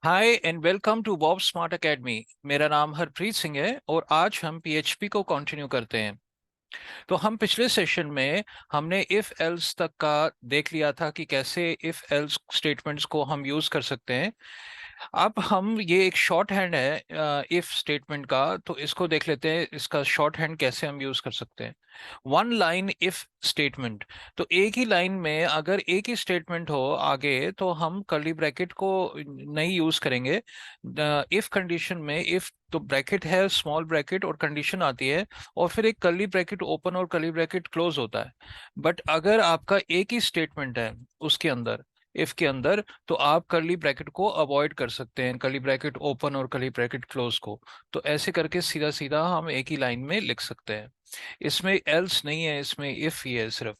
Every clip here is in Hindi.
Hi and welcome to Bob Smart Academy. मेरा नाम हरप्रीत सिंह है और आज हम पीएचपी को कंटिन्यू करते हैं। तो हम पिछले सेशन में हमने इफ एल्स तक का देख लिया था कि कैसे इफ एल्स स्टेटमेंट्स को हम यूज कर सकते हैं। अब हम ये एक शॉर्ट हैंड है इफ स्टेटमेंट का, तो इसको देख लेते हैं इसका शॉर्ट हैंड कैसे हम यूज कर सकते हैं। वन लाइन इफ स्टेटमेंट, तो एक ही लाइन में अगर एक ही स्टेटमेंट हो आगे तो हम कर्ली ब्रैकेट को नहीं यूज करेंगे। इफ कंडीशन में इफ तो ब्रैकेट है, स्मॉल ब्रैकेट और कंडीशन आती है और फिर एक कर्ली ब्रैकेट ओपन और कर्ली ब्रैकेट क्लोज होता है। बट अगर आपका एक ही स्टेटमेंट है उसके अंदर, इफ के अंदर, तो आप कर्ली ब्रैकेट को अवॉइड कर सकते हैं, कर्ली ब्रैकेट ओपन और कर्ली ब्रैकेट क्लोज को। तो ऐसे करके सीधा सीधा हम एक ही लाइन में लिख सकते हैं। इसमें एल्स नहीं है, इसमें इफ ही है सिर्फ।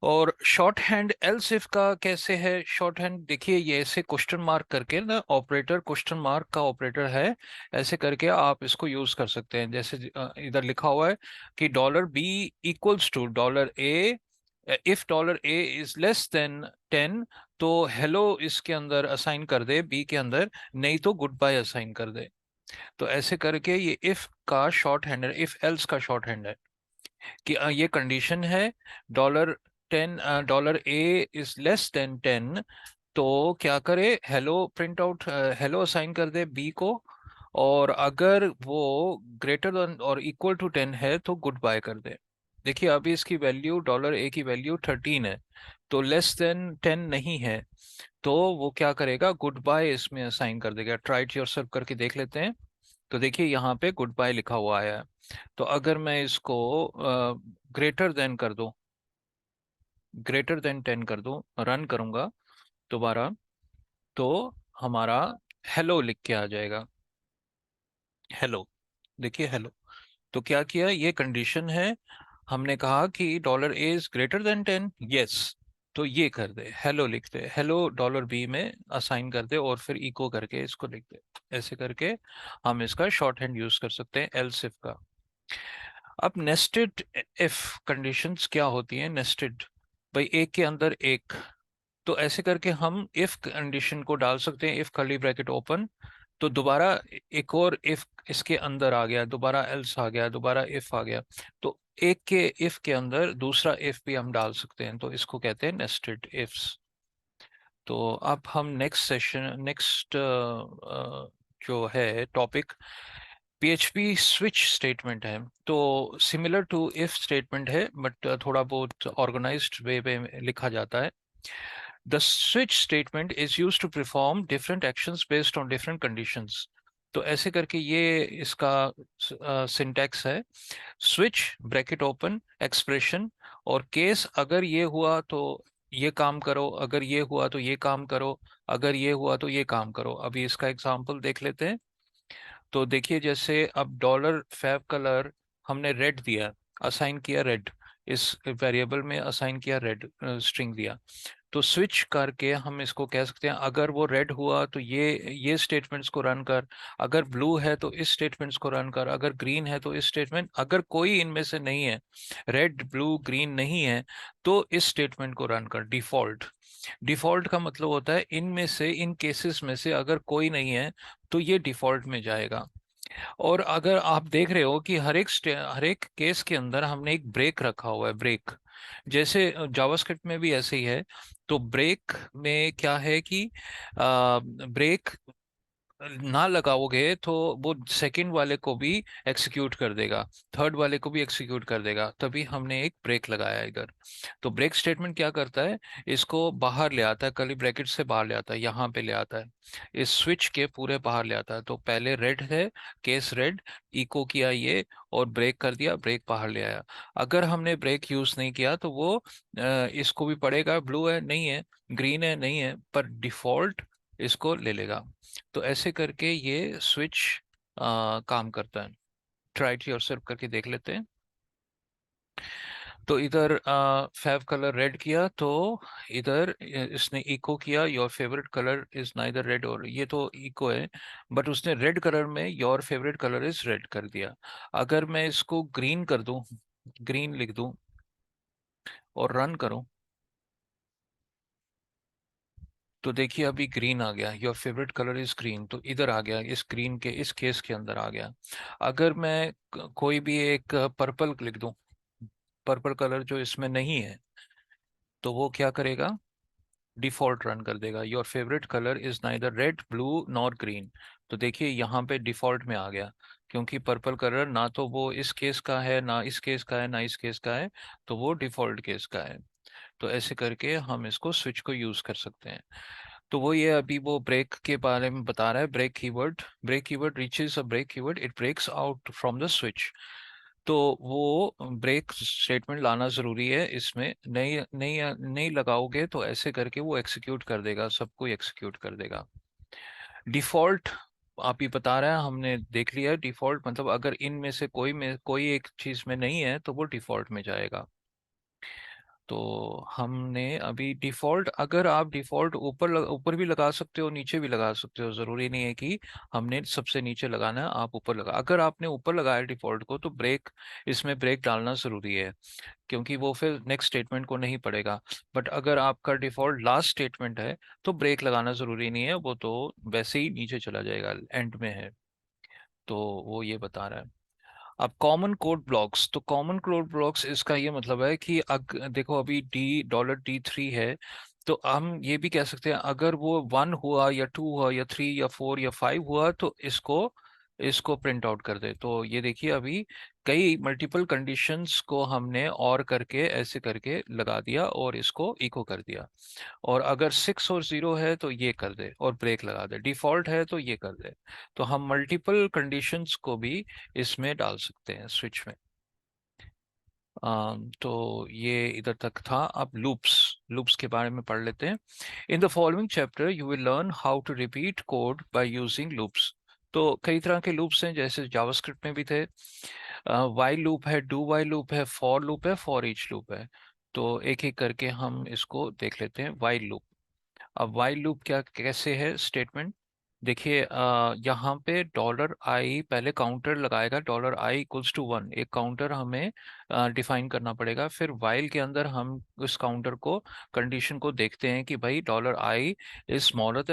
और शॉर्ट हैंड एल्स इफ का कैसे है शॉर्ट हैंड, देखिए ये ऐसे क्वेश्चन मार्क करके ना, ऑपरेटर क्वेश्चन मार्क का ऑपरेटर है, ऐसे करके आप इसको यूज कर सकते हैं। जैसे इधर लिखा हुआ है कि $b equals to $a, if $a is less than 10, तो हेलो इसके अंदर असाइन कर दे बी के अंदर, नहीं तो गुड बाय असाइन कर दे। तो ऐसे करके ये इफ का शॉर्ट हैंड है, इफ एल्स का शॉर्ट हैंड है कि ये कंडीशन है dollar ten, $a is less than 10, तो क्या करे, hello print out, hello assign कर दे बी को। और अगर वो ग्रेटर देन और इक्वल टू 10 है तो गुड बाय कर दे। देखिए अभी इसकी वैल्यू $a की वैल्यू 13 है, तो लेस देन 10 नहीं है, तो वो क्या करेगा, गुड बाय इसमें असाइन कर देगा। ट्राई इट योरसेल्फ करके देख लेते हैं। तो देखिए यहाँ पे गुड बाय लिखा हुआ आया है। तो अगर मैं इसको ग्रेटर देन कर दूं, ग्रेटर देन 10 कर दूं, रन करूंगा दोबारा, तो हमारा हेलो लिख के आ जाएगा। हेलो, देखिए हेलो। तो क्या किया, ये कंडीशन है, हमने कहा कि $a is greater than 10, yes, तो ये कर दे, हेलो लिख दे, हेलो $b में असाइन कर दे और फिर इको करके इसको लिख दे। ऐसे करके हम इसका शॉर्ट हैंड यूज कर सकते हैं एल्स इफ का। अब नेस्टेड इफ कंडीशंस क्या होती हैं, नेस्टेड, भाई एक के अंदर एक। तो ऐसे करके हम इफ कंडीशन को डाल सकते हैं, इफ कर्ली ब्रैकेट ओपन, तो दोबारा एक और इफ इसके अंदर आ गया, दोबारा एल्स आ गया, दोबारा इफ आ गया। तो एक के इफ के अंदर दूसरा इफ भी हम डाल सकते हैं, तो इसको कहते हैं नेस्टेड इफ्स। तो अब हम नेक्स्ट जो है टॉपिक, पीएचपी स्विच स्टेटमेंट है। तो सिमिलर टू इफ स्टेटमेंट है बट थोड़ा बहुत ऑर्गेनाइज्ड वे में लिखा जाता है। The switch statement is used to perform different actions based on different conditions. तो ऐसे करके ये इसका सिंटैक्स है। स्विच ब्रैकेट ओपन एक्सप्रेशन और केस, अगर ये हुआ तो ये काम करो, अगर ये हुआ तो ये काम करो, अगर ये हुआ तो ये काम करो। अभी इसका एग्जांपल देख लेते हैं। तो देखिए जैसे अब $5 कलर हमने रेड दिया, असाइन किया रेड, इस वेरिएबल में असाइन किया रेड, स्ट्रिंग दिया। तो स्विच करके हम इसको कह सकते हैं, अगर वो रेड हुआ तो ये स्टेटमेंट्स को रन कर, अगर ब्लू है तो इस स्टेटमेंट्स को रन कर, अगर ग्रीन है तो इस स्टेटमेंट, अगर कोई इनमें से नहीं है, रेड ब्लू ग्रीन नहीं है, तो इस स्टेटमेंट को रन कर। डिफॉल्ट, डिफॉल्ट का मतलब होता है इनमें से, इन केसेस में से अगर कोई नहीं है तो ये डिफॉल्ट में जाएगा। और अगर आप देख रहे हो कि हर एक केस के अंदर हमने एक ब्रेक रखा हुआ है, ब्रेक, जैसे जावास्क्रिप्ट में भी ऐसे ही है। तो ब्रेक में क्या है कि ब्रेक ना लगाओगे तो वो सेकंड वाले को भी एग्जीक्यूट कर देगा, थर्ड वाले को भी एग्जीक्यूट कर देगा, तभी हमने एक ब्रेक लगाया है इधर। तो ब्रेक स्टेटमेंट क्या करता है, इसको बाहर ले आता है, कर्ली ब्रैकेट से बाहर ले आता है, यहाँ पे ले आता है, इस स्विच के पूरे बाहर ले आता है। तो पहले रेड है, केस रेड, इको किया ये और ब्रेक कर दिया, ब्रेक बाहर ले आया। अगर हमने ब्रेक यूज नहीं किया तो वो इसको भी पढ़ेगा, ब्लू है नहीं है, ग्रीन है नहीं है, पर डिफॉल्ट इसको ले लेगा। तो ऐसे करके ये स्विच काम करता है। ट्राई इट योरसेल्फ करके देख लेते हैं। तो इधर फैव कलर रेड किया, तो इधर इसने इको किया, your favourite colour is neither red, और ये तो इको है, बट उसने रेड कलर में your favourite colour is red कर दिया। अगर मैं इसको ग्रीन कर दूं, ग्रीन लिख दूं और रन करूं, तो देखिए अभी ग्रीन आ गया, your favourite colour is green, तो इधर आ गया, इस ग्रीन के इस केस के अंदर आ गया। अगर मैं कोई भी एक पर्पल लिख दूं, पर्पल कलर जो इसमें नहीं है, तो वो क्या करेगा, डिफॉल्ट रन कर देगा, your favourite colour is neither red blue nor green. तो देखिए यहाँ पे डिफॉल्ट में आ गया, क्योंकि पर्पल कलर ना तो वो इस केस का है, ना इस केस का है, ना इस केस का है, तो वो डिफॉल्ट केस का है। तो ऐसे करके हम इसको स्विच को यूज कर सकते हैं। तो वो ये अभी वो ब्रेक के बारे में बता रहा है, break keyword reaches a break keyword it breaks out from the switch. तो वो ब्रेक स्टेटमेंट लाना जरूरी है इसमें, नहीं नहीं नहीं लगाओगे तो ऐसे करके वो एग्जीक्यूट कर देगा, सबको एग्जीक्यूट कर देगा। डिफॉल्ट आप ही बता रहा है, हमने देख लिया है, डिफॉल्ट मतलब अगर इनमें से कोई एक चीज में नहीं है तो वो डिफॉल्ट में जाएगा। तो हमने अभी डिफॉल्ट, अगर आप डिफॉल्ट ऊपर भी लगा सकते हो, नीचे भी लगा सकते हो, जरूरी नहीं है कि हमने सबसे नीचे लगाना है, आप ऊपर लगा, अगर आपने ऊपर लगाया डिफॉल्ट को तो ब्रेक, इसमें ब्रेक डालना जरूरी है, क्योंकि वो फिर नेक्स्ट स्टेटमेंट को नहीं पड़ेगा। बट अगर आपका डिफॉल्ट लास्ट स्टेटमेंट है तो ब्रेक लगाना जरूरी नहीं है, वो तो वैसे ही नीचे चला जाएगा, एंड में है। तो वो ये बता रहा है। अब कॉमन कोड ब्लॉक्स, तो कॉमन कोड ब्लॉक्स इसका ये मतलब है कि देखो अभी $D3 है, तो हम ये भी कह सकते हैं अगर वो 1 हुआ या 2 हुआ या 3 या 4 या 5 हुआ तो इसको इसको प्रिंट आउट कर दे। तो ये देखिए अभी कई मल्टीपल कंडीशंस को हमने और करके ऐसे करके लगा दिया और इसको इको कर दिया। और अगर 6 और 0 है तो ये कर दे और ब्रेक लगा दे, डिफॉल्ट है तो ये कर दे। तो हम मल्टीपल कंडीशंस को भी इसमें डाल सकते हैं स्विच में। तो ये इधर तक था। अब लूप्स, लूप्स के बारे में पढ़ लेते हैं। In the following chapter you will learn how to repeat code by using loops. तो कई तरह के लूप्स हैं, जैसे जावास्क्रिप्ट में भी थे, वाइल लूप है, डू वाइल लूप है, फॉर लूप है, फॉर ईच लूप है। तो एक एक करके हम इसको देख लेते हैं। वाइल लूप, अब वाइल लूप क्या कैसे है स्टेटमेंट, देखिए यहाँ पे $i पहले काउंटर लगाएगा, $i=1, एक काउंटर हमें डिफाइन करना पड़ेगा। फिर वाइल के अंदर हम उस काउंटर को, कंडीशन को देखते हैं कि भाई $i >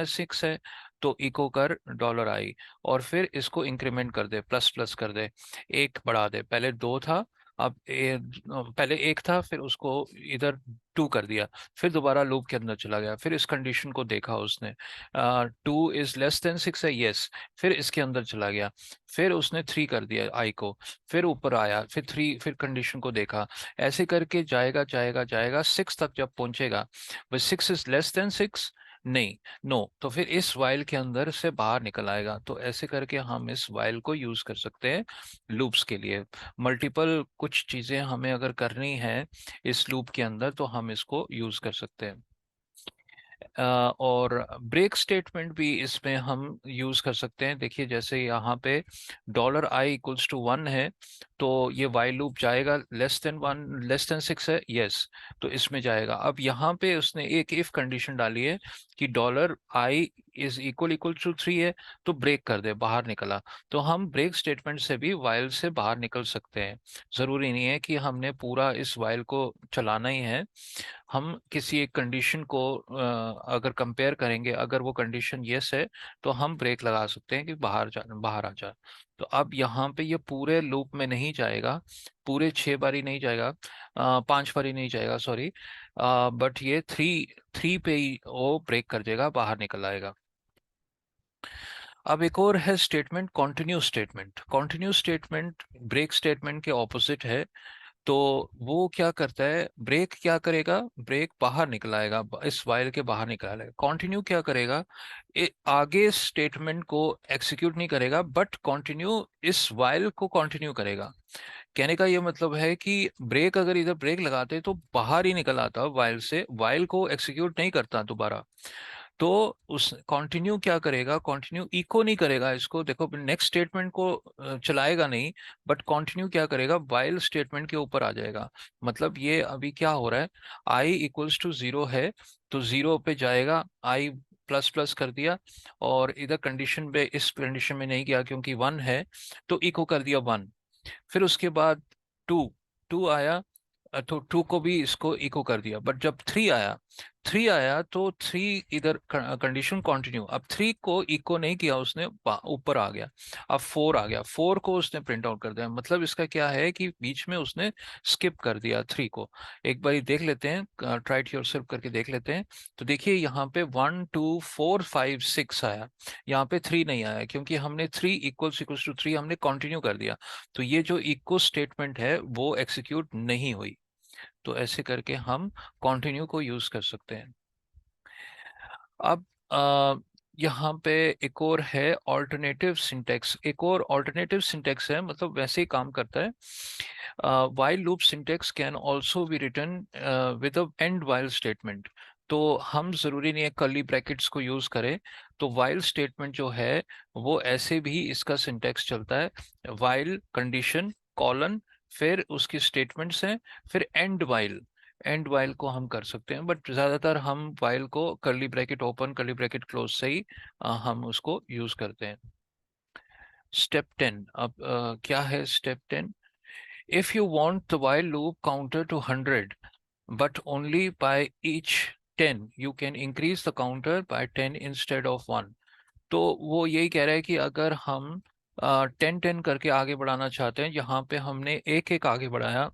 6 है, तो इको कर $i, और फिर इसको इंक्रीमेंट कर दे, प्लस प्लस कर दे, एक बढ़ा दे, पहले 2 था, अब पहले 1 था, फिर उसको इधर 2 कर दिया, फिर दोबारा लूप के अंदर चला गया, फिर इस कंडीशन को देखा उसने, 2 < <6 है, यस, फिर इसके अंदर चला गया, फिर उसने 3 कर दिया आई को, फिर ऊपर आया, फिर 3, फिर कंडीशन को देखा, ऐसे करके जाएगा जाएगा जाएगा 6 तक जब पहुंचेगा, बस 6 < <6 नहीं, नो, तो फिर इस वाइल के अंदर से बाहर निकल आएगा। तो ऐसे करके हम इस वाइल को यूज कर सकते हैं लूप्स के लिए। मल्टीपल कुछ चीजें हमें अगर करनी है इस लूप के अंदर तो हम इसको यूज कर सकते हैं। और ब्रेक स्टेटमेंट भी इसमें हम यूज कर सकते हैं। देखिए जैसे यहाँ पे $i = 1 है, तो ये वाइल लूप जाएगा, < <1 < <6 है, यस, तो इसमें जाएगा। अब यहाँ पे उसने एक इफ कंडीशन डाली है कि $i == 3 है, तो ब्रेक कर दे, बाहर निकला। तो हम ब्रेक स्टेटमेंट से भी वाइल से बाहर निकल सकते हैं, जरूरी नहीं है कि हमने पूरा इस वाइल को चलाना ही है। हम किसी एक कंडीशन को अगर कंपेयर करेंगे, अगर वो कंडीशन यस है तो हम ब्रेक लगा सकते हैं कि बाहर आ जा। तो अब यहाँ पे ये पूरे लूप में नहीं जाएगा, पूरे 6 बारी नहीं जाएगा, 5 बारी नहीं जाएगा, सॉरी, बट ये थ्री थ्री पे ही वो ब्रेक कर देगा, बाहर निकल आएगा। अब एक और है statement, continue statement. Continue statement break statement के ऑपोजिट है। तो वो क्या करता है, ब्रेक क्या करेगा, ब्रेक बाहर निकल आएगा, इस वाइल के बाहर निकल आएगा। कॉन्टिन्यू क्या करेगा, आगे स्टेटमेंट को एक्सिक्यूट नहीं करेगा, बट कॉन्टिन्यू इस वाइल को कॉन्टिन्यू करेगा। कहने का ये मतलब है कि ब्रेक, अगर इधर ब्रेक लगाते तो बाहर ही निकल आता वाइल से, वाइल को एक्सिक्यूट नहीं करता दोबारा। तो उस कंटिन्यू क्या करेगा, कंटिन्यू इको नहीं करेगा इसको, देखो नेक्स्ट स्टेटमेंट को चलाएगा नहीं, बट कंटिन्यू क्या करेगा, वाइल स्टेटमेंट के ऊपर आ जाएगा। मतलब ये अभी क्या हो रहा है, i = 0 है, तो 0 पे जाएगा, आई प्लस प्लस कर दिया, और इधर कंडीशन पे, इस कंडीशन में नहीं गया क्योंकि 1 है, तो इको कर दिया 1। फिर उसके बाद 2 2 आया, तो 2 को भी इसको इको कर दिया, बट जब 3 आया 3 आया तो 3 इधर कंडीशन कंटिन्यू, अब 3 को इको नहीं किया उसने, ऊपर आ गया। अब 4 आ गया, 4 को उसने प्रिंट आउट कर दिया, मतलब इसका क्या है कि बीच में उसने स्किप कर दिया 3 को। एक बार देख लेते हैं, ट्राई इट योरसेल्फ करके देख लेते हैं। तो देखिए यहाँ पे 1 2 4 5 6 आया, यहाँ पे 3 नहीं आया क्योंकि हमने 3 इक्वल्स टू 3 हमने कंटिन्यू कर दिया। तो ये जो इक्वल स्टेटमेंट है वो एग्जीक्यूट नहीं हुई। तो ऐसे करके हम कंटिन्यू को यूज कर सकते हैं। अब यहाँ पे एक और है ऑल्टरनेटिव सिंटेक्स, एक और ऑल्टरनेटिव सिंटेक्स है, मतलब वैसे ही काम करता है। While loop syntax can also be written with a end while statement. तो हम जरूरी नहीं है कर्ली ब्रैकेट्स को यूज करें, तो वाइल स्टेटमेंट जो है वो ऐसे भी इसका सिंटेक्स चलता है। वाइल कंडीशन कॉलन, फिर उसकी स्टेटमेंट्स हैं, फिर एंड वाइल। एंड वाइल को हम कर सकते हैं, बट ज्यादातर हम वाइल को curly bracket open curly bracket close से ही हम उसको यूज करते हैं। स्टेप 10, अब क्या है step 10? If you want the while loop counter to 100 but only by each 10 you can increase the counter by 10 instead of 1। तो वो यही कह रहा है कि अगर हम 10 10 करके आगे बढ़ाना चाहते हैं, यहाँ पे हमने एक एक आगे बढ़ाया,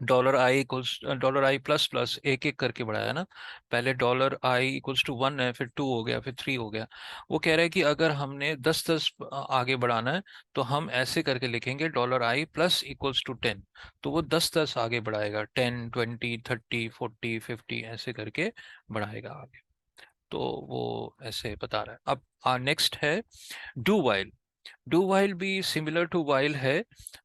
$i प्लस प्लस एक एक करके बढ़ाया ना। पहले $i=1 है, फिर 2 हो गया, फिर 3 हो गया। वो कह रहा है कि अगर हमने 10 10 आगे बढ़ाना है तो हम ऐसे करके लिखेंगे $i+=10। तो वो 10 10 आगे बढ़ाएगा, 10 20 30 40 50 ऐसे करके बढ़ाएगा आगे। तो वो ऐसे बता रहा है। अब नेक्स्ट है डू वाइल। डू वाइल भी सिमिलर टू वाइल है।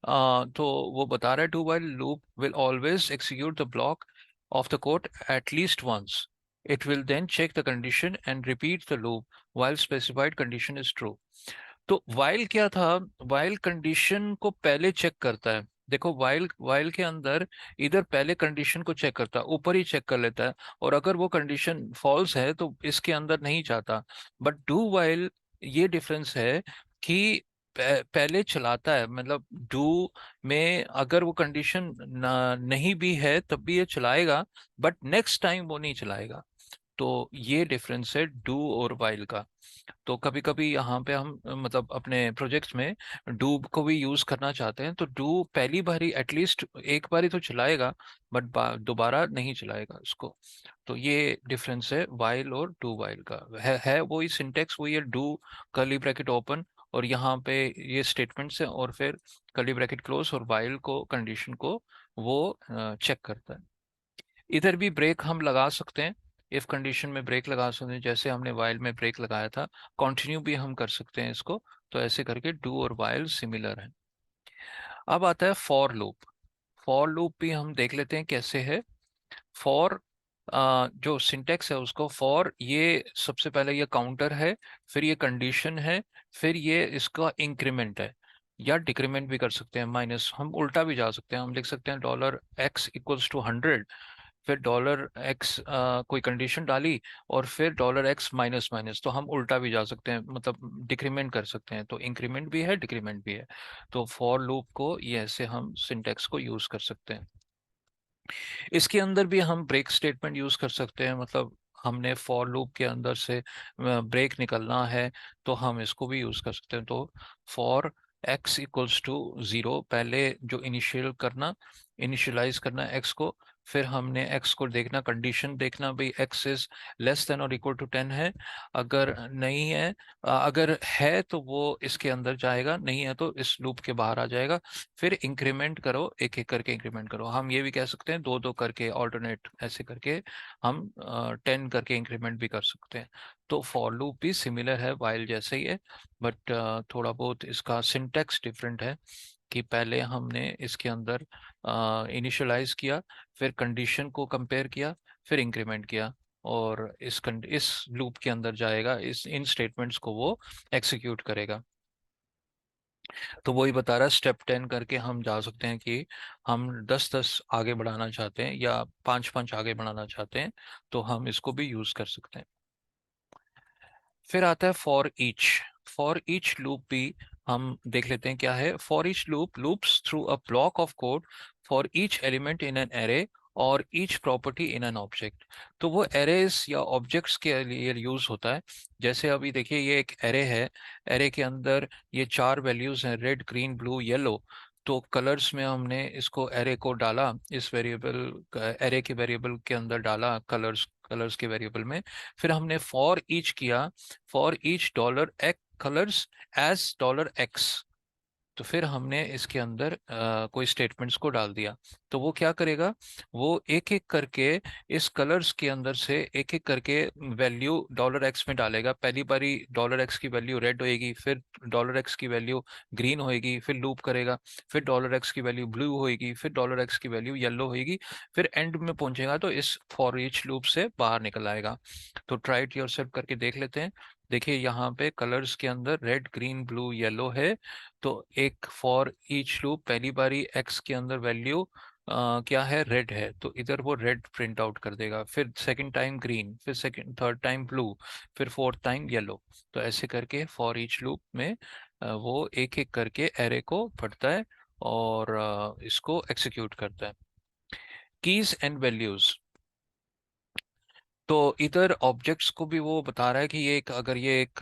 तो वो बता रहा है do while loop will always execute the block of the code at least once. It will then check the condition and repeat the loop while specified condition is true. तो वाइल क्या था? वाइल कंडीशन को पहले चेक करता है। देखो वाइल वाइल के अंदर इधर पहले कंडीशन को चेक करता है, ऊपर ही चेक कर लेता है, और अगर वो कंडीशन फॉल्स है तो इसके अंदर नहीं जाता। बट डू वाइल ये डिफरेंस है कि पहले चलाता है, मतलब डू में अगर वो कंडीशन नहीं भी है तब भी ये चलाएगा, बट नेक्स्ट टाइम वो नहीं चलाएगा। तो ये डिफरेंस है डू और वाइल का। तो कभी कभी यहाँ पे हम मतलब अपने प्रोजेक्ट्स में डू को भी यूज करना चाहते हैं, तो डू पहली बारी एटलीस्ट एक बारी तो चलाएगा, बट दोबारा नहीं चलाएगा उसको। तो ये डिफरेंस है वाइल और डू वाइल का। है वही सिंटेक्स, वही है, डू कर्ली ब्रैकेट ओपन और यहाँ पे ये स्टेटमेंट्स हैं, और फिर कर्ली ब्रैकेट क्लोज, और वाइल को कंडीशन को वो चेक करता है। इधर भी ब्रेक हम लगा सकते हैं, इफ कंडीशन में ब्रेक लगा सकते हैं, जैसे हमने वाइल में ब्रेक लगाया था। कंटिन्यू भी हम कर सकते हैं इसको। तो ऐसे करके डू और वाइल सिमिलर है। अब आता है फॉर लूप। फॉर लूप भी हम देख लेते हैं कैसे है। फॉर जो सिंटेक्स है उसको, फॉर ये सबसे पहले ये काउंटर है, फिर ये कंडीशन है, फिर ये इसका इंक्रीमेंट है, या डिक्रीमेंट भी कर सकते हैं, माइनस। हम उल्टा भी जा सकते हैं, हम लिख सकते हैं $x=100, फिर $x कोई कंडीशन डाली, और फिर $x माइनस माइनस। तो हम उल्टा भी जा सकते हैं, मतलब डिक्रीमेंट कर सकते हैं, तो इंक्रीमेंट भी है डिक्रीमेंट भी है। तो फॉर लूप को ये ऐसे हम सिंटेक्स को यूज कर सकते हैं। इसके अंदर भी हम ब्रेक स्टेटमेंट यूज कर सकते हैं, मतलब हमने फॉर लूप के अंदर से ब्रेक निकलना है तो हम इसको भी यूज कर सकते हैं। तो फॉर x=0, पहले जो इनिशियलाइज करना x को, फिर हमने x को देखना, कंडीशन देखना भाई x <<10 <= है। अगर नहीं है, अगर है तो वो इसके अंदर जाएगा, नहीं है तो इस लूप के बाहर आ जाएगा। फिर इंक्रीमेंट करो, एक एक करके इंक्रीमेंट करो। हम ये भी कह सकते हैं दो दो करके ऑल्टरनेट ऐसे करके हम 10 करके इंक्रीमेंट भी कर सकते हैं। तो फॉर लूप भी सिमिलर है वाइल जैसे ही है, बट थोड़ा बहुत इसका सिंटेक्स डिफरेंट है कि पहले हमने इसके अंदर इनिशियलाइज किया, फिर कंडीशन को कंपेयर किया, फिर इंक्रीमेंट किया, और इस लूप के अंदर जाएगा, इस इन स्टेटमेंट्स को वो एक्सिक्यूट करेगा। तो वही बता रहा है स्टेप 10 करके हम जा सकते हैं कि हम 10 10 आगे बढ़ाना चाहते हैं या 5 5 आगे बढ़ाना चाहते हैं, तो हम इसको भी यूज कर सकते हैं। फिर आता है फॉर ईच लूप भी हम देख लेते हैं क्या है। For each loop loops through a block of code for each element in an array और each property in an object. तो वो एरेज या ऑब्जेक्ट्स के लिए यूज होता है। जैसे अभी देखिए ये एक एरे है, एरे के अंदर ये चार वैल्यूज हैं, रेड ग्रीन ब्लू येलो। तो कलर्स में हमने इसको एरे को डाला, इस वेरिएबल एरे के वेरिएबल के अंदर डाला कलर्स, कलर्स के वेरिएबल में। फिर हमने फॉर ईच किया, for each dollar X colors as dollar X. तो फिर हमने इसके अंदर कोई स्टेटमेंट्स को डाल दिया। तो वो क्या करेगा, वो एक एक करके इस कलर्स के अंदर से एक एक करके वैल्यू डॉलर एक्स में डालेगा। पहली बारी डॉलर एक्स की वैल्यू रेड होएगी, फिर डॉलर एक्स की वैल्यू ग्रीन होएगी, फिर लूप करेगा, फिर डॉलर एक्स की वैल्यू ब्लू होएगी, फिर डॉलर एक्स की वैल्यू येलो होएगी, फिर एंड में पहुंचेगा तो इस फॉर ईच लूप से बाहर निकल आएगा। तो ट्राई इट योरसेल्फ करके देख लेते हैं। देखिए यहाँ पे कलर्स के अंदर रेड ग्रीन ब्लू येलो है। तो एक फॉर ईच लूप, पहली बारी एक्स के अंदर वैल्यू क्या है, रेड है, तो इधर वो रेड प्रिंट आउट कर देगा। फिर सेकंड टाइम ग्रीन, फिर सेकंड थर्ड टाइम ब्लू, फिर फोर्थ टाइम येलो। तो ऐसे करके फॉर ईच लूप में वो एक एक करके एरे को पढ़ता है और इसको एक्सिक्यूट करता है। कीज एंड वैल्यूज, तो इधर ऑब्जेक्ट्स को भी वो बता रहा है कि ये एक, अगर ये एक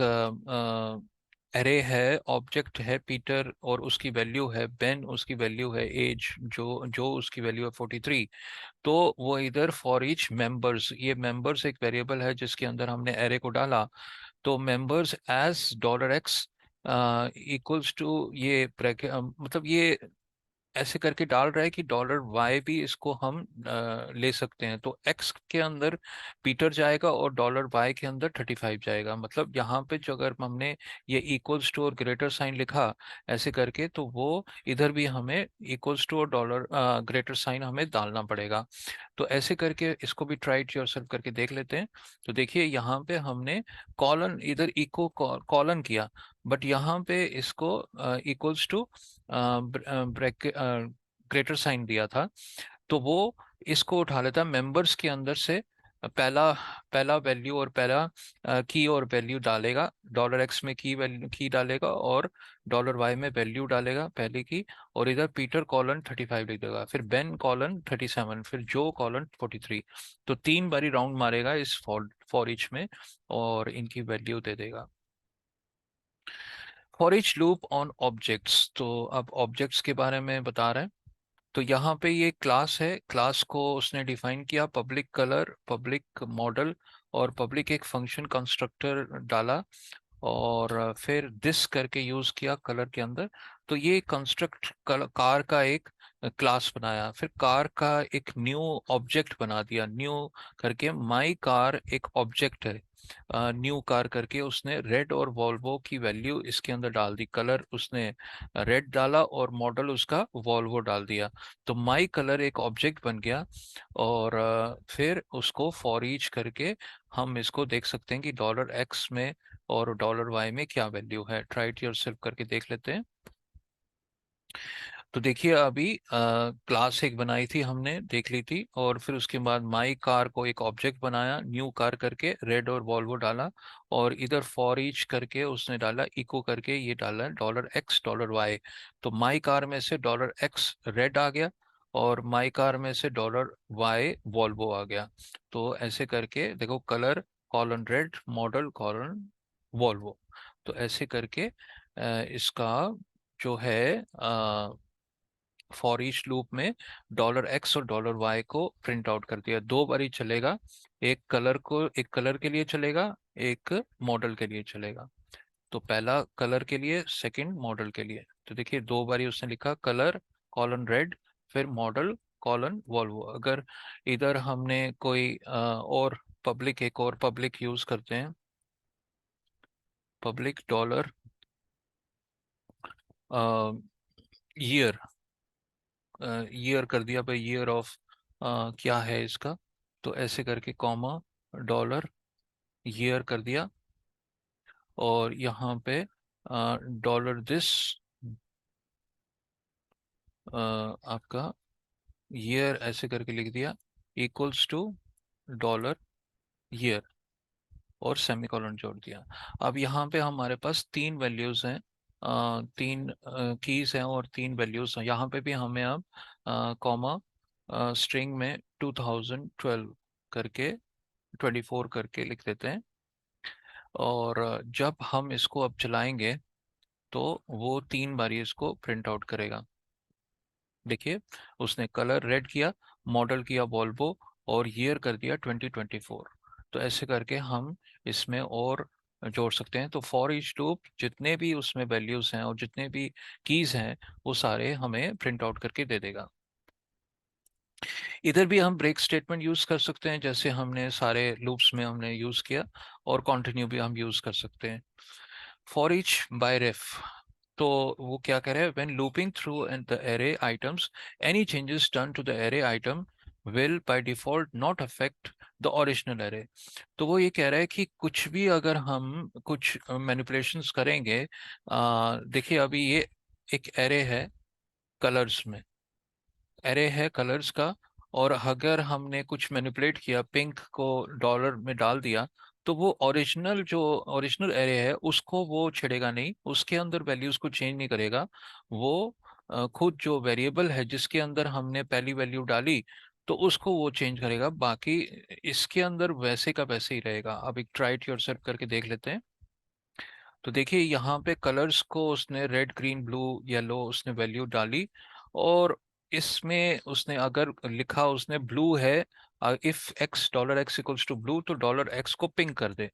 एरे है, ऑब्जेक्ट है पीटर और उसकी वैल्यू है बेन, उसकी वैल्यू है एज, जो जो उसकी वैल्यू है 43। तो वो इधर फॉर ईच मेंबर्स, ये मेंबर्स एक वेरिएबल है जिसके अंदर हमने एरे को डाला। तो members as dollar X equals to ये ब्रैकेट, मतलब ये ऐसे करके डाल रहा है कि डॉलर वाई भी इसको हम ले सकते हैं। तो एक्स के अंदर पीटर जाएगा और डॉलर वाई के अंदर 35 जाएगा। मतलब यहाँ पे जो अगर हमने ये इक्वल्स टू और ग्रेटर साइन लिखा ऐसे करके, तो वो इधर भी हमें इक्वल्स टू और डॉलर ग्रेटर साइन हमें डालना पड़ेगा। तो ऐसे करके इसको भी ट्राई इट योरसेल्फ करके देख लेते हैं। तो देखिए यहाँ पे हमने कॉलन, इधर इको कॉलन किया, बट यहाँ पे इसको equals to bracket greater sign दिया था। तो वो इसको उठा लेता मेंबर्स के अंदर से, पहला पहला वैल्यू और पहला की और वैल्यू डालेगा, डॉलर एक्स में की वैल्यू की डालेगा और डॉलर वाई में वैल्यू डालेगा पहले की। और इधर पीटर कॉलन 35 लिख देगा, फिर बेन कॉलन 37, फिर जो कॉलन 43। तो तीन बारी राउंड मारेगा इस फॉर ईच में और इनकी वैल्यू दे देगा। For each loop on objects, तो अब ऑब्जेक्ट्स के बारे में बता रहे हैं। तो यहाँ पे ये क्लास है, क्लास को उसने डिफाइन किया, पब्लिक कलर, पब्लिक मॉडल और पब्लिक एक फंक्शन कंस्ट्रक्टर डाला। और फिर दिस करके यूज किया कलर के अंदर। तो ये कंस्ट्रक्ट कार का एक क्लास बनाया, फिर कार का एक न्यू ऑब्जेक्ट बना दिया, न्यू करके माई कार एक ऑब्जेक्ट है, न्यू कार करके उसने रेड और वॉल्वो की वैल्यू इसके अंदर डाल दी। कलर उसने रेड डाला और मॉडल उसका वॉल्वो डाल दिया। तो माई कलर एक ऑब्जेक्ट बन गया। और फिर उसको फॉर ईच करके हम इसको देख सकते हैं कि डॉलर एक्स में और डॉलर वाई में क्या वैल्यू है। ट्राई इट योरसेल्फ करके देख लेते हैं। तो देखिए अभी क्लास एक बनाई थी हमने, देख ली थी, और फिर उसके बाद माई कार को एक ऑब्जेक्ट बनाया, न्यू कार करके रेड और वॉल्वो डाला। और इधर फॉर ईच करके उसने डाला इको करके, ये डाला डॉलर एक्स डॉलर वाई। तो माई कार में से डॉलर एक्स रेड आ गया और माई कार में से डॉलर वाई वॉल्वो आ गया। तो ऐसे करके देखो, colour colon red, model colon Volvo. तो ऐसे करके इसका जो है फॉर ईच लूप में डॉलर एक्स और डॉलर वाई को प्रिंट आउट कर दिया। दो बारी चलेगा, एक कलर को, एक कलर के लिए चलेगा, एक मॉडल के लिए चलेगा। तो पहला कलर के लिए, सेकंड मॉडल के लिए। तो देखिए दो बारी उसने लिखा कलर कॉलन रेड, फिर मॉडल कॉलन वॉल्वो। अगर इधर हमने कोई और पब्लिक, एक और पब्लिक यूज करते हैं, पब्लिक डॉलर ईयर, ईयर कर दिया भाई, ईयर ऑफ क्या है इसका। तो ऐसे करके कॉमा डॉलर ईयर कर दिया। और यहाँ पे डॉलर दिस आपका ईयर ऐसे करके लिख दिया, इक्वल्स टू डॉलर ईयर और सेमीकोलन जोड़ दिया। अब यहाँ पे हमारे पास तीन वैल्यूज हैं, तीन कीज हैं और तीन वैल्यूज हैं। यहाँ पे भी हमें अब कॉमा स्ट्रिंग में 2012 करके 24 करके लिख देते हैं। और जब हम इसको अब चलाएंगे तो वो 3 बार इसको प्रिंट आउट करेगा। देखिए, उसने कलर रेड किया, मॉडल किया वॉल्वो, और ईयर कर दिया 2024। तो ऐसे करके हम इसमें और जोड़ सकते हैं। तो फॉर ईच लूप जितने भी उसमें वैल्यूज हैं और जितने भी कीज हैं वो सारे हमें प्रिंट आउट करके दे देगा। इधर भी हम ब्रेक स्टेटमेंट यूज कर सकते हैं, जैसे हमने सारे लूप्स में हमने यूज किया, और कंटिन्यू भी हम यूज कर सकते हैं। फॉर ईच बाय रेफ, तो वो क्या कह रहा है, when looping through and the array items, any changes done to the array item will by default not affect the original array. तो वो ये कह रहा है कि कुछ भी अगर हम कुछ मैनिपुलेशंस करेंगे, देखिए अभी ये एक एरे है कलर्स में, एरे है कलर्स का, और अगर हमने कुछ मैनिपुलेट किया, पिंक को डॉलर में डाल दिया, तो वो ओरिजिनल जो ओरिजिनल एरे है उसको वो छेड़ेगा नहीं, उसके अंदर वैल्यूज को चेंज नहीं करेगा। वो खुद जो वेरिएबल है जिसके अंदर हमने पहली वैल्यू डाली, तो उसको वो चेंज करेगा, बाकी इसके अंदर वैसे का वैसे ही रहेगा। अब एक ट्राई इट योरसेल्फ करके देख लेते हैं। तो देखिए यहाँ पे कलर्स को उसने रेड ग्रीन ब्लू येलो उसने वैल्यू डाली, और इसमें उसने अगर लिखा उसने ब्लू है, if X dollar X equals to blue, तो डॉलर एक्स को पिंक कर दे।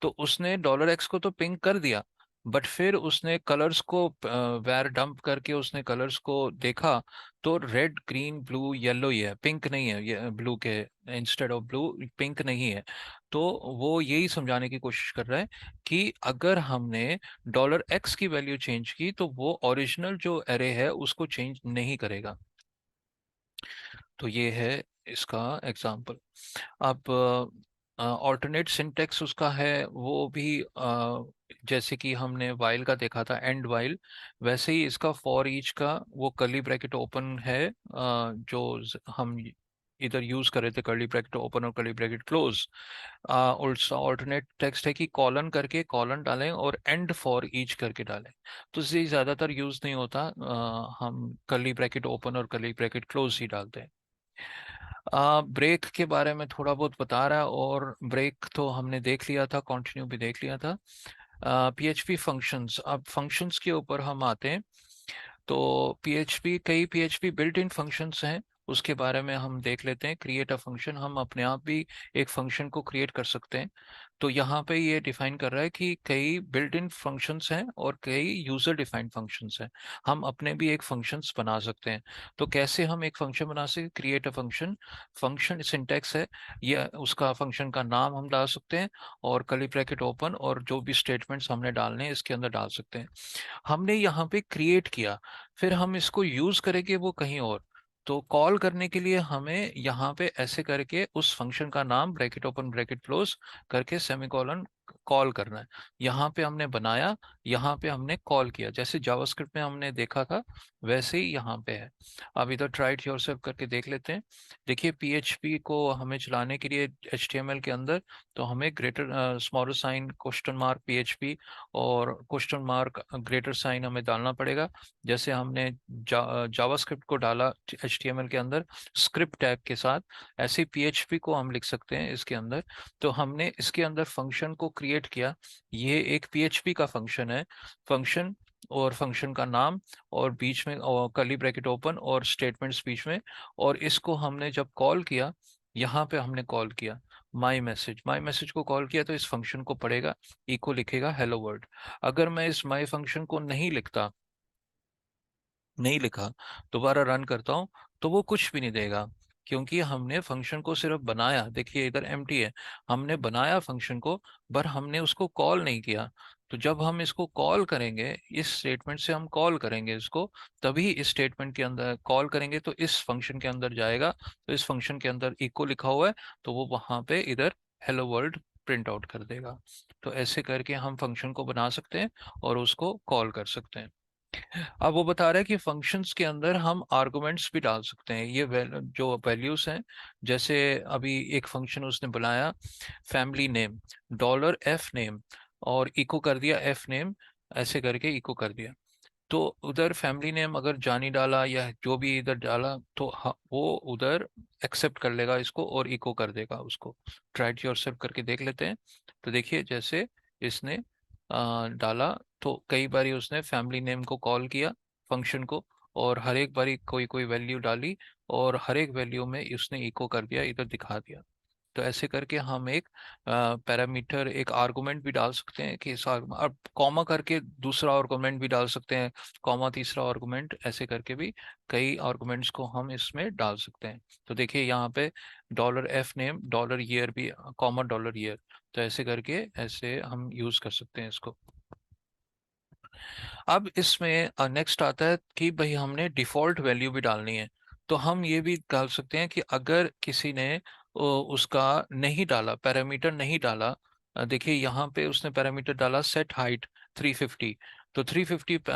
तो उसने डॉलर एक्स को तो पिंक कर दिया, बट फिर उसने कलर्स को वैर डंप करके उसने कलर्स को देखा, तो रेड ग्रीन ब्लू येलो ही है, पिंक नहीं है, ये ब्लू के इंस्टेड ऑफ ब्लू पिंक नहीं है। तो वो यही समझाने की कोशिश कर रहा है कि अगर हमने डॉलर एक्स की वैल्यू चेंज की तो वो ओरिजिनल जो एरे है उसको चेंज नहीं करेगा। तो ये है इसका एग्जाम्पल। अब ऑल्टरनेट सिंटेक्स उसका है वो भी, जैसे कि हमने वाइल का देखा था एंड वाइल, वैसे ही इसका फॉर ईच का वो कर्ली ब्रैकेट ओपन है, जो हम इधर यूज कर रहे थे, कर्ली ब्रैकेट ओपन और curly bracket close. Alternate text है कि कॉलन करके कॉलन डालें और एंड फॉर ईच करके डालें। तो ये ज्यादातर यूज नहीं होता, हम कर्ली ब्रैकेट ओपन और कर्ली ब्रैकेट क्लोज ही डालते हैं। ब्रेक के बारे में थोड़ा बहुत बता रहा है, और ब्रेक तो हमने देख लिया था, कंटिन्यू भी देख लिया था। पीएचपी फंक्शंस, अब फंक्शंस के ऊपर हम आते हैं। तो पीएचपी, कई पीएचपी बिल्ट इन फंक्शंस हैं, उसके बारे में हम देख लेते हैं। क्रिएट अ फंक्शन, हम अपने आप भी एक फंक्शन को क्रिएट कर सकते हैं। तो यहाँ पे ये डिफाइन कर रहा है कि कई बिल्ट इन फंक्शंस हैं और कई यूजर डिफाइंड फंक्शंस हैं, हम अपने भी एक फंक्शंस बना सकते हैं। तो कैसे हम एक फंक्शन बना सकते, create a function, function syntax है, ये उसका फंक्शन का नाम हम डाल सकते हैं, और कर्ली ब्रैकेट ओपन, और जो भी स्टेटमेंट्स हमने डालने हैं इसके अंदर डाल सकते हैं। हमने यहाँ पे क्रिएट किया, फिर हम इसको यूज करेंगे वो कहीं और। तो कॉल करने के लिए हमें यहाँ पे ऐसे करके उस फंक्शन का नाम ब्रैकेट ओपन ब्रैकेट क्लोज करके सेमीकोलन कॉल करना है। यहाँ पे हमने बनाया, यहाँ पे हमने कॉल किया, जैसे जावास्क्रिप्ट में हमने देखा था वैसे ही यहाँ पे है। अब इधर ट्राई इट योरसेल्फ करके देख लेते हैं। देखिए पीएचपी को हमें चलाने के लिए एचटीएमएल के अंदर, तो हमें greater smaller sign question mark PHP और क्वेश्चन मार्क ग्रेटर साइन हमें डालना पड़ेगा। जैसे हमने जावास्क्रिप्ट को डाला एचटीएमएल के अंदर स्क्रिप्ट टैग के साथ, ऐसे पीएचपी को हम लिख सकते हैं इसके अंदर। तो हमने इसके अंदर फंक्शन को क्रिएट किया, ये एक पीएचपी का फंक्शन है। फंक्शन और फंक्शन का नाम, और बीच में कर्ली ब्रैकेट ओपन और स्टेटमेंट्स बीच में, और इसको हमने जब कॉल किया, यहाँ पे हमने कॉल किया माई मैसेज को कॉल किया, तो इस फंक्शन को पढ़ेगा, इको लिखेगा हेलो वर्ल्ड। अगर मैं इस माई फंक्शन को नहीं लिखता, नहीं लिखा, दोबारा रन करता हूँ, तो वो कुछ भी नहीं देगा, क्योंकि हमने फंक्शन को सिर्फ बनाया। देखिए इधर एम्प्टी है, हमने बनाया फंक्शन को, पर हमने उसको कॉल नहीं किया। तो जब हम इसको कॉल करेंगे, इस स्टेटमेंट से हम कॉल करेंगे इसको, तभी इस स्टेटमेंट के अंदर कॉल करेंगे तो इस फंक्शन के अंदर जाएगा, तो इस फंक्शन के अंदर इको लिखा हुआ है, तो वो वहां पे इधर हेलो वर्ल्ड प्रिंट आउट कर देगा। तो ऐसे करके हम फंक्शन को बना सकते हैं और उसको कॉल कर सकते हैं। अब वो बता रहा है कि फंक्शंस के अंदर हम आर्गुमेंट्स भी डाल सकते हैं, ये जो वैल्यूज हैं। जैसे अभी एक फंक्शन उसने बनाया family name, dollar F name, और इको कर दिया एफ नेम, ऐसे करके इको कर दिया। तो उधर फैमिली नेम अगर जानी डाला या जो भी इधर डाला तो वो उधर एक्सेप्ट कर लेगा इसको और इको कर देगा उसको। ट्राई इट योरसेल्फ करके देख लेते हैं। तो देखिए जैसे इसने डाला, तो कई बारी उसने फैमिली नेम को कॉल किया फंक्शन को, और हर एक बारी कोई कोई वैल्यू डाली, और हर एक वैल्यू में उसने इको कर दिया, इधर दिखा दिया। तो ऐसे करके हम एक पैरामीटर, एक आर्गुमेंट भी डाल सकते हैं कि अब कॉमा करके दूसरा आर्गुमेंट भी डाल सकते हैं, कॉमा तीसरा आर्गुमेंट, ऐसे करके भी कई आर्गुमेंट्स को हम इसमें डाल सकते हैं। तो देखिए यहाँ पे $f name $year भी, कॉमा $year। तो ऐसे करके ऐसे हम यूज कर सकते हैं इसको। अब इसमें नेक्स्ट आता है कि भाई हमने डिफॉल्ट वैल्यू भी डालनी है। तो हम ये भी डाल सकते हैं कि अगर किसी ने उसका नहीं डाला, पैरामीटर नहीं डाला, देखिए यहाँ पे उसने पैरामीटर डाला सेट हाइट 350। तो 350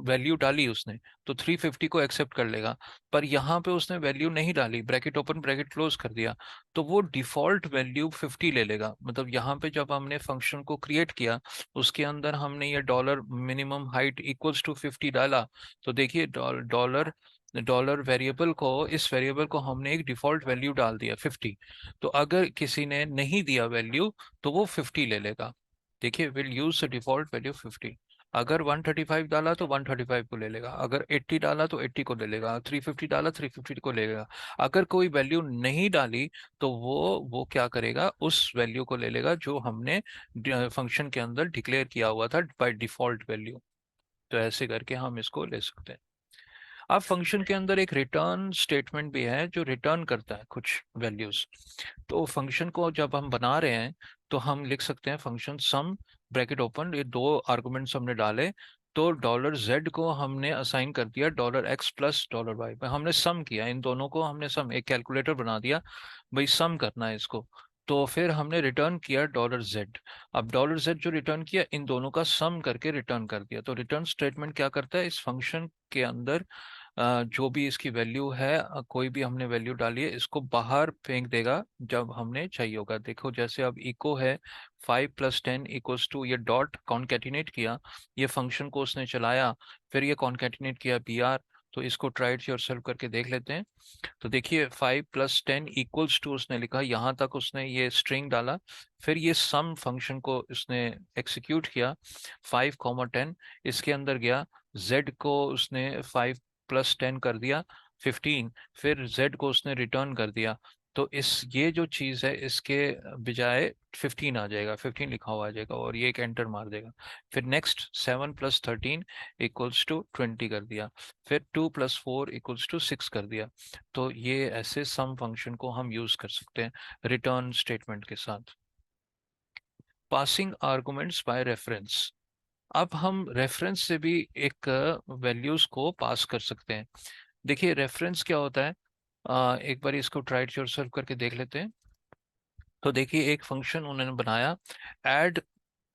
वैल्यू डाली उसने, तो 350 को एक्सेप्ट कर लेगा। पर यहाँ पे उसने वैल्यू नहीं डाली, ब्रैकेट ओपन ब्रैकेट क्लोज कर दिया, तो वो डिफॉल्ट वैल्यू 50 ले लेगा। मतलब यहाँ पे जब हमने फंक्शन को क्रिएट किया, उसके अंदर हमने ये dollar minimum height equals to 50 डाला, तो देखिए डॉलर डॉलर वेरिएबल को, इस वेरिएबल को हमने एक डिफॉल्ट वैल्यू डाल दिया 50। तो अगर किसी ने नहीं दिया वैल्यू, तो वो 50 ले लेगा। देखिए will use the default value 50। अगर 135 डाला तो 135 को ले लेगा, अगर 80 डाला तो 80 को ले लेगा, 350 डाला 350 को ले लेगा। अगर कोई वैल्यू नहीं डाली, तो वो क्या करेगा, उस वैल्यू को ले लेगा जो हमने फंक्शन के अंदर डिक्लेयर किया हुआ था बाय डिफॉल्ट वैल्यू। तो ऐसे करके हम इसको ले सकते हैं। अब फंक्शन के अंदर एक रिटर्न स्टेटमेंट भी है जो रिटर्न करता है कुछ वैल्यूज। तो फंक्शन को जब हम बना रहे हैं, तो हम लिख सकते हैं फंक्शन सम ब्रैकेट ओपन, ये दो आर्गुमेंट्स हमने डाले, तो $z को हमने असाइन कर दिया $x प्लस $y। हमने सम किया, इन दोनों को हमने सम, एक कैलकुलेटर बना दिया, भाई सम करना है इसको। तो फिर हमने रिटर्न किया $z। अब $z जो रिटर्न किया, इन दोनों का सम करके रिटर्न कर दिया। तो रिटर्न स्टेटमेंट क्या करता है, इस फंक्शन के अंदर जो भी इसकी वैल्यू है, कोई भी हमने वैल्यू डाली है, इसको बाहर फेंक देगा जब हमने चाहिए होगा। देखो जैसे अब इको है 5 + 10 = ये डॉट कॉन्केटिनेट किया, ये फंक्शन को उसने चलाया, फिर ये कॉन्केटिनेट किया br। तो इसको ट्राई इट योरसेल्फ करके देख लेते हैं। तो देखिए 5 + 10 = उसने लिखा, यहाँ तक उसने ये स्ट्रिंग डाला, फिर ये सम फंक्शन को उसने एक्सिक्यूट किया 5, 10, इसके अंदर गया, z को उसने 5 + 10 कर दिया 15, फिर z को उसने रिटर्न कर दिया। तो इस ये जो चीज़ है, इसके बजाय 15 आ जाएगा, 15 लिखा हुआ आ जाएगा, और ये एक एंटर मार देगा। फिर नेक्स्ट 7 + 13 = 20 कर दिया, फिर 2 + 4 = 6 कर दिया। तो ये ऐसे सम फंक्शन को हम यूज कर सकते हैं रिटर्न स्टेटमेंट के साथ। Passing arguments by reference. अब हम रेफरेंस से भी एक वैल्यूज को पास कर सकते हैं। देखिए रेफरेंस क्या होता है, एक बार इसको ट्राई इट योरसेल्फ करके देख लेते हैं। तो देखिए एक फंक्शन उन्होंने बनाया, ऐड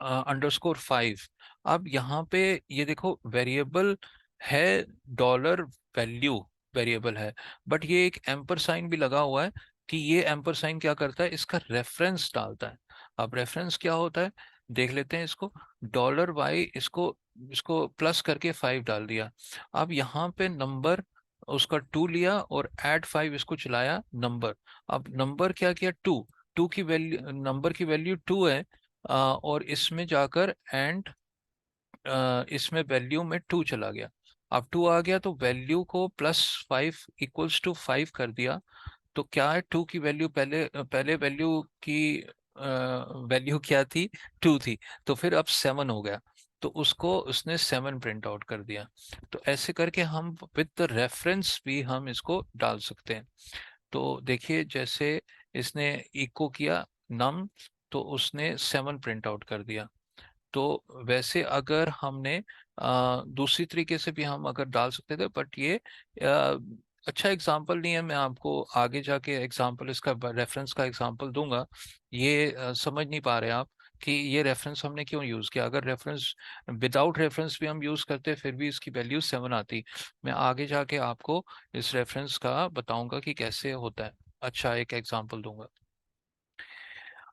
_5। अब यहाँ पे ये देखो वेरिएबल है, डॉलर वैल्यू वेरिएबल है, बट ये एक एम्पर साइन भी लगा हुआ है, कि ये एम्पर साइन क्या करता है, इसका रेफरेंस डालता है। अब रेफरेंस क्या होता है, देख लेते हैं इसको। $y, इसको इसको प्लस करके 5 डाल दिया। अब यहाँ पे नंबर उसका 2 लिया, और ऐड 5 इसको चलाया नंबर। अब नंबर क्या किया, 2, टू की वैल्यू, नंबर की वैल्यू 2 है, और इसमें जाकर एंड इसमें वैल्यू में 2 चला गया। अब 2 आ गया, तो वैल्यू को +5 = 5 कर दिया। तो क्या है, 2 की वैल्यू पहले पहले वैल्यू की वैल्यू क्या थी, 2 थी, तो फिर अब 7 हो गया, तो उसको उसने 7 प्रिंट आउट कर दिया। तो ऐसे करके हम विद द रेफरेंस भी हम इसको डाल सकते हैं। तो देखिए जैसे इसने इको किया नम, तो उसने 7 प्रिंट आउट कर दिया। तो वैसे अगर हमने दूसरी तरीके से भी हम अगर डाल सकते थे, बट ये अच्छा एग्जांपल नहीं है। मैं आपको आगे जाके एग्जांपल, इसका रेफरेंस का एग्जांपल दूंगा। ये समझ नहीं पा रहे आप कि ये रेफरेंस हमने क्यों यूज़ किया। अगर रेफरेंस, विदाउट रेफरेंस भी हम यूज़ करते फिर भी इसकी वैल्यू 7 आती। मैं आगे जाके आपको इस रेफरेंस का बताऊंगा कि कैसे होता है। अच्छा एक एग्जांपल दूंगा।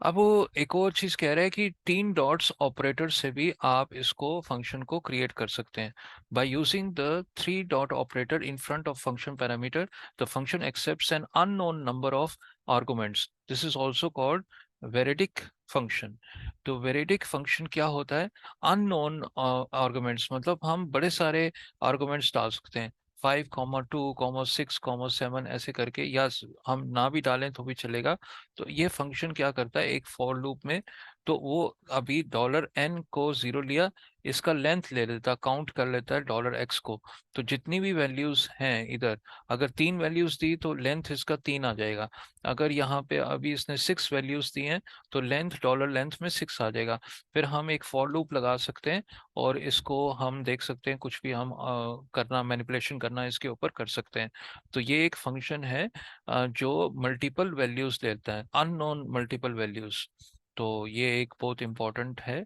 अब वो एक और चीज कह रहा है कि 3 डॉट्स ऑपरेटर से भी आप इसको फंक्शन को क्रिएट कर सकते हैं। By using the 3 dot operator in front of function parameter, the function accepts an unknown number of arguments, this is also called variadic function. तो वेरिडिक फंक्शन क्या होता है? अननोन आर्गुमेंट्स, मतलब हम बड़े सारे आर्गुमेंट्स डाल सकते हैं, 5,2,6,7 ऐसे करके, या हम ना भी डालें तो भी चलेगा। तो ये फंक्शन क्या करता है एक फॉर लूप में? तो वो अभी $n को 0 लिया, इसका लेंथ ले लेता, काउंट कर लेता है $x को। तो जितनी भी वैल्यूज हैं इधर, अगर 3 वैल्यूज दी तो लेंथ इसका 3 आ जाएगा। अगर यहाँ पे अभी इसने 6 वैल्यूज दी हैं तो लेंथ में 6 आ जाएगा। फिर हम एक फॉर लूप लगा सकते हैं और इसको हम देख सकते हैं, कुछ भी हम करना, मैनिपुलेशन करना इसके ऊपर कर सकते हैं। तो ये एक फंक्शन है जो मल्टीपल वैल्यूज लेता है, अननोन मल्टीपल वैल्यूज। तो ये एक बहुत इंपॉर्टेंट है।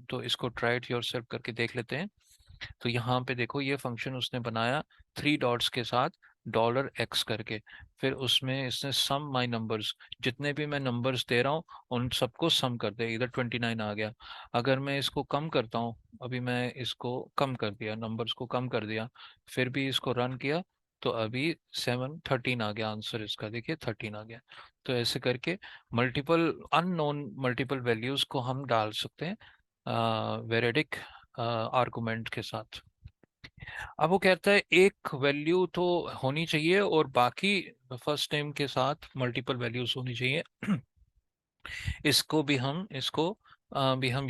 तो इसको ट्राई इट योरसेल्फ करके देख लेते हैं। तो यहाँ पे देखो ये फंक्शन उसने बनाया 3 डॉट्स के साथ, $x करके। फिर उसमें इसने सम माई नंबर्स, जितने भी मैं नंबर्स दे रहा हूँ उन सबको सम कर दे, इधर 29 आ गया। अगर मैं इसको कम करता हूँ, अभी मैं इसको कम कर दिया, नंबर्स को कम कर दिया, फिर भी इसको रन किया, तो अभी 13 आ गया आंसर इसका, देखिए 13 आ गया। तो ऐसे करके मल्टीपल अननोन मल्टीपल वैल्यूज को हम डाल सकते हैं वेरिडिक आर्गुमेंट के साथ। अब वो कहता है एक वैल्यू तो होनी चाहिए और बाकी फर्स्ट नेम के साथ मल्टीपल वैल्यूज होनी चाहिए। इसको भी हम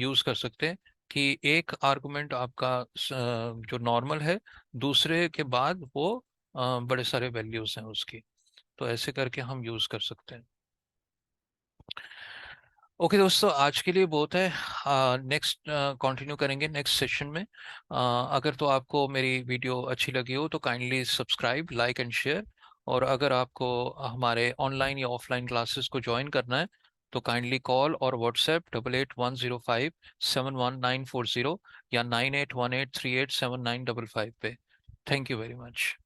यूज कर सकते हैं कि एक आर्गुमेंट आपका जो नॉर्मल है, दूसरे के बाद वो बड़े सारे वैल्यूज हैं उसकी। तो ऐसे करके हम यूज कर सकते हैं। ओके दोस्तों, आज के लिए बहुत है। नेक्स्ट कंटिन्यू करेंगे नेक्स्ट सेशन में। अगर तो आपको मेरी वीडियो अच्छी लगी हो तो kindly subscribe, like and share. और अगर आपको हमारे ऑनलाइन या ऑफलाइन क्लासेस को ज्वाइन करना है तो काइंडली कॉल और व्हाट्सएप 8810571940 या 9818387955 पे। Thank you very much.